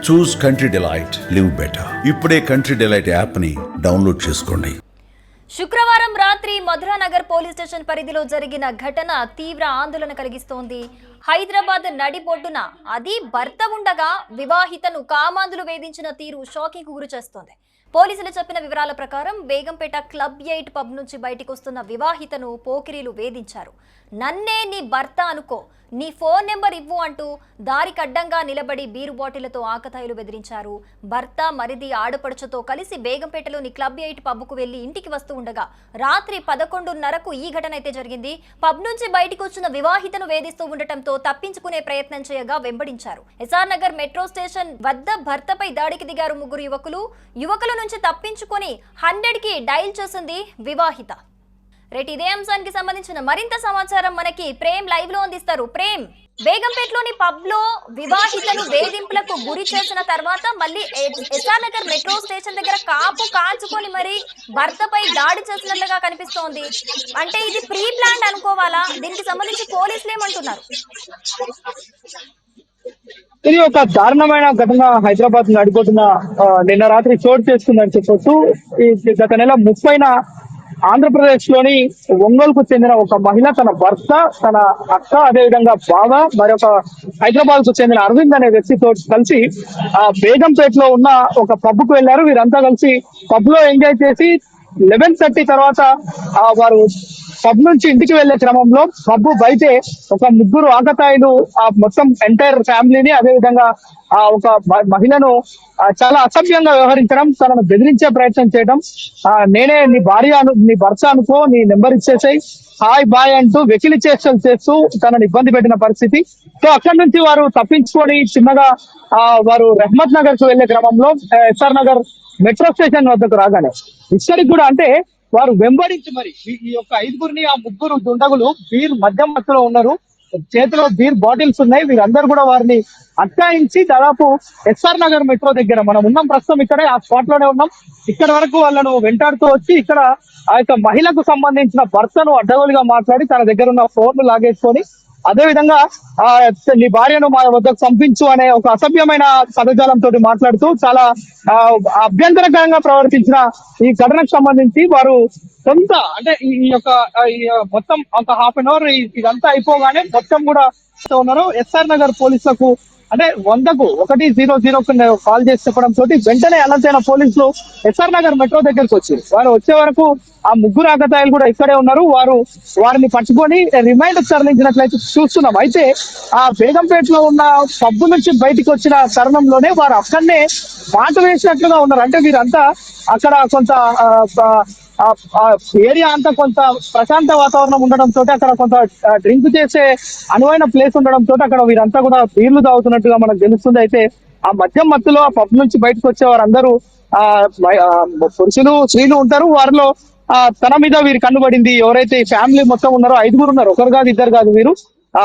చూస్ country delight, live better. ఇప్పుడే country delight app ని download చేసుకోండి. శుక్రవారం రాత్రి మధురానగర్ పోలీస్ స్టేషన్ పరిధిలో జరిగిన ఘటన తీవ్ర ఆందోళన కలిగిస్తోంది. హైదరాబాద్ నడిబొడ్డున అది భర్త ఉండగా వివాహితను కామాంధులు వేధించిన తీరు షాకింగ్ గురి చేస్తోంది. పోలీసులు చెప్పిన వివరాల ప్రకారం బేగంపేట క్లబ్ 8 పబ్ నుంచి బయటికి వస్తున్న వివాహితను పోకిరీలు వేధించారు. నన్నే నీ భర్త అనుకో, నీ ఫోన్ నెంబర్ ఇవ్వు అంటూ దారికి అడ్డంగా నిలబడి బీరు బాటిళ్లతో ఆకతాయిలు బెదిరించారు. భర్త మరిది ఆడపడుచుతో కలిసి బేగంపేటలోని క్లబ్ 8 పబ్కు వెళ్లి ఇంటికి వస్తూ ఉండగా రాత్రి 11:30కు ఈ ఘటన అయితే జరిగింది. పబ్ నుంచి బయటికి వచ్చిన వివాహితను వేధిస్తూ ఉండటంతో తప్పించుకునే ప్రయత్నం చేయగా వెంబడించారు. ఎస్ఆర్ నగర్ మెట్రో స్టేషన్ వద్ద భర్తపై దాడికి దిగారు ముగ్గురు యువకుల నుంచి తప్పించుకొని 100కి డైల్ చేసింది వివాహిత. రేట్ ఇదే అంశానికి సంబంధించిన మరింత సమాచారం మనకి ప్రేమ్ లైవ్ లో అందిస్తారు. ప్రేమ్, బేగంపేటలోని పబ్ లో వివాహితను వేధింపులకు గురి చేసిన తర్వాత మళ్ళీ ఎస్ఆర్ నగర్ మెట్రో స్టేషన్ దగ్గర కాచుకొని మరి భర్తపై దాడి చేసినట్లుగా కనిపిస్తోంది. అంటే ఇది ప్రీ ప్లాన్ అనుకోవాలా? దీనికి సంబంధించి పోలీసులు ఏమంటున్నారు? ఇది ఒక దారుణమైన ఘటన హైదరాబాద్ నడిపోతున్న నిన్న రాత్రి చోటు చేసుకుందని చెప్పొచ్చు. గత నెల 30న ఆంధ్రప్రదేశ్ లోని ఒంగోలుకు చెందిన ఒక మహిళ తన భర్త, తన అక్క, అదేవిధంగా బావ, మరొక హైదరాబాద్ కు చెందిన అరవింద్ అనే వ్యక్తితో కలిసి బేగంపేటలో ఉన్న ఒక పబ్ కు వెళ్లారు. వీరంతా కలిసి పబ్ లో ఎంజాయ్ చేసి 11:30 తర్వాత వారు పబ్ నుంచి ఇంటికి వెళ్లే క్రమంలో పబ్ బయటే ఒక ముగ్గురు ఆకతాయిలు మొత్తం ఎంటైర్ ఫ్యామిలీని, అదేవిధంగా ఒక మహిళను చాలా అసభ్యంగా వ్యవహరించడం, తనను బెదిరించే ప్రయత్నం చేయడం, నేనే నీ భర్త అనుకో, నీ నెంబర్ ఇచ్చేసాయి, హాయ్ బాయ్ అంటూ వెకిలి చేష్టలు చేస్తూ తనను ఇబ్బంది పెట్టిన పరిస్థితి. సో అక్కడి నుంచి వారు తప్పించుకొని చిన్నగా వారు రెహ్మత్ నగర్ కు వెళ్లే క్రమంలో ఎస్ఆర్ నగర్ మెట్రో స్టేషన్ వద్దకు రాగానే ఇక్కడికి కూడా అంటే వారు వెంబడించి మరి ఈ యొక్క 5గురిని, ఆ ముగ్గురు దుండగులు మద్యం మత్తులో ఉన్నారు, చేతిలో బీర్ బాటిల్స్ ఉన్నాయి. వీరందరూ కూడా వారిని అట్టాయించి దాదాపు ఎస్ఆర్ నగర్ మెట్రో దగ్గర మనం ఉన్నాం, ప్రస్తుతం ఇక్కడే ఆ స్పాట్ లోనే ఉన్నాం. ఇక్కడ వరకు వాళ్ళను వెంటాడుతూ వచ్చి ఇక్కడ ఆ యొక్క మహిళకు సంబంధించిన భర్తను అడ్డగోలుగా మాట్లాడి తన దగ్గర ఉన్న ఫోన్లు లాగేసుకొని, అదేవిధంగా నీ భార్యను మా వద్దకు పంపించు అనే ఒక అసభ్యమైన పదజాలంతో మాట్లాడుతూ చాలా అభ్యంతరకరంగా ప్రవర్తించిన ఈ ఘటనకు సంబంధించి వారు కొంత అంటే ఈ యొక్క మొత్తం ఒక హాఫ్ అన్ అవర్ ఇదంతా అయిపోగానే మొత్తం కూడా ఉన్నారు. ఎస్ఆర్ నగర్ పోలీసులకు అంటే 100కు కాల్ చేసి చెప్పడం తోటి వెంటనే అలర్ట్ అయిన పోలీసులు ఎస్ఆర్ నగర్ మెట్రో దగ్గరకు వచ్చారు. వారు వచ్చే వరకు ఆ ముగ్గురు ఆకతాయిలు కూడా ఇక్కడే ఉన్నారు. వారిని పట్టుకొని రిమైండ్ తరలించినట్లయితే చూస్తున్నాం. అయితే ఆ బేగంపేటలో ఉన్న పబ్బు నుంచి బయటికి వచ్చిన తరుణంలోనే వారు అక్కడనే మాట వేసినట్లుగా ఉన్నారు. అంటే వీరంతా అక్కడ కొంత ఏరియా అంతా కొంత ప్రశాంత వాతావరణం ఉండడంతో, అక్కడ కొంత డ్రింక్ చేసే అనువైన ప్లేస్ ఉండడంతో అక్కడ వీరంతా కూడా బీర్లు తాగుతున్నట్టుగా మనకు తెలుస్తుంది. అయితే ఆ మద్యం మత్తులో ఆ పబ్ నుంచి బయటకు వచ్చే వారందరూ పురుషులు, స్త్రీలు ఉంటారు. వారిలో తన మీద వీరి కన్నుబడింది. ఎవరైతే ఫ్యామిలీ మొత్తం ఉన్నారో 5గురు ఉన్నారు, ఒకరు కాదు ఇద్దరు కాదు, వీరు ఆ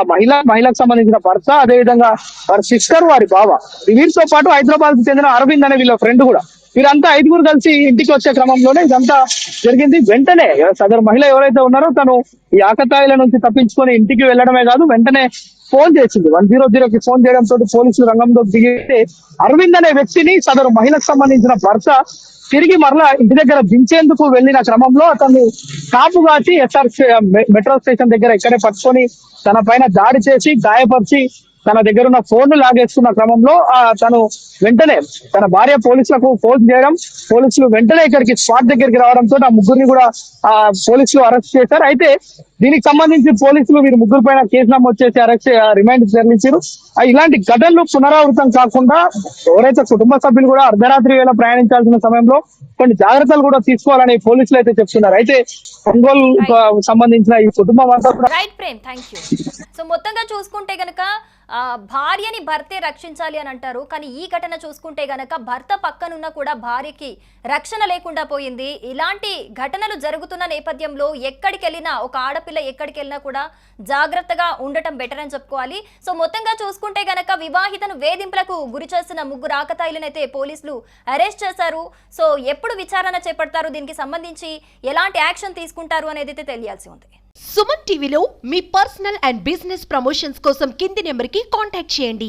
మహిళకు సంబంధించిన భర్త, అదేవిధంగా వారి సిస్టర్, వారి బావ, వీరితో పాటు హైదరాబాద్ కు చెందిన అరవింద్ అనే వీళ్ళ ఫ్రెండ్ కూడా. వీరంతా 5గురు కలిసి ఇంటికి వచ్చే క్రమంలోనే ఇదంతా జరిగింది. వెంటనే సదరు మహిళ ఎవరైతే ఉన్నారో తను ఈ ఆకతాయిల నుంచి తప్పించుకొని ఇంటికి వెళ్లడమే కాదు, వెంటనే ఫోన్ చేసింది. 100కి ఫోన్ చేయడంతో పోలీసులు రంగంలో దిగితే అరవింద్ అనే వ్యక్తిని సదరు మహిళకు సంబంధించిన భర్త తిరిగి మరలా ఇంటి దగ్గర దించేందుకు వెళ్లిన క్రమంలో అతన్ని కాపు కాచి ఎస్ఆర్ మెట్రో స్టేషన్ దగ్గర ఇక్కడే పట్టుకొని తన పైన దాడి చేసి గాయపరిచి తన దగ్గర ఉన్న ఫోన్లు లాగేస్తున్న క్రమంలో తను వెంటనే తన భార్య పోలీసులకు ఫోన్ చేయడం, పోలీసులు వెంటనే ఇక్కడికి స్పాట్ దగ్గరికి రావడంతో ఆ ముగ్గురిని కూడా పోలీసులు అరెస్ట్ చేశారు. అయితే దీనికి సంబంధించి పోలీసులు వీరి ముగ్గురు పైన కేసు నమోదు చేసి రిమాండ్ తరలించారు. ఇలాంటి ఘటనలు పునరావృతం కాకుండా ఎవరైతే కుటుంబ సభ్యులు కూడా అర్ధరాత్రి వేళ ప్రయాణించాల్సిన సమయంలో కొన్ని జాగ్రత్తలు కూడా తీసుకోవాలని పోలీసులు అయితే చెప్తున్నారు. అయితే ఒంగోలు సంబంధించిన ఈ కుటుంబం అంతా కూడా సో మొత్తంగా చూసుకుంటే గనక భార్యని భర్తే రక్షించాలి అని అంటారు. కానీ ఈ ఘటన చూసుకుంటే గనక భర్త పక్కనున్నా కూడా భార్యకి రక్షణ లేకుండా పోయింది. ఇలాంటి ఘటనలు జరుగుతున్న నేపథ్యంలో ఎక్కడికి వెళ్ళినా, ఒక ఆడపిల్ల ఎక్కడికి వెళ్ళినా కూడా జాగ్రత్తగా ఉండటం బెటర్ అని చెప్పుకోవాలి. సో మొత్తంగా చూసుకుంటే గనక వివాహితను వేధింపులకు గురి చేసిన ముగ్గురు ఆకతాయిలనైతే పోలీసులు అరెస్ట్ చేశారు. సో ఎప్పుడు విచారణ చేపడతారు, దీనికి సంబంధించి ఎలాంటి యాక్షన్ తీసుకుంటారు అనేది అయితే తెలియాల్సి ఉంది. సుమన్ టీవీలో మీ పర్సనల్ అండ్ బిజినెస్ ప్రమోషన్స్ కోసం కింది నెంబర్కి కాంటాక్ట్ చేయండి.